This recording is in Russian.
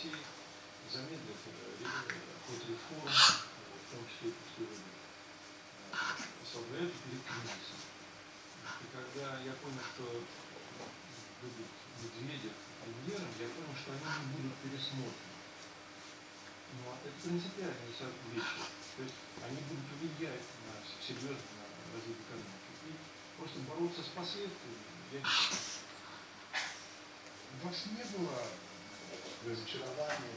России замедлят ход реформ, в том числе и после ослабляют перед кризисом. И когда я понял, что будет Медведев премьером, я понял, что они не будут пересмотрены. Но это принципиальные вещи. То есть они будут влиять серьезно на развитие экономики. И просто бороться с последствиями я не знаю. У вас не было разочарования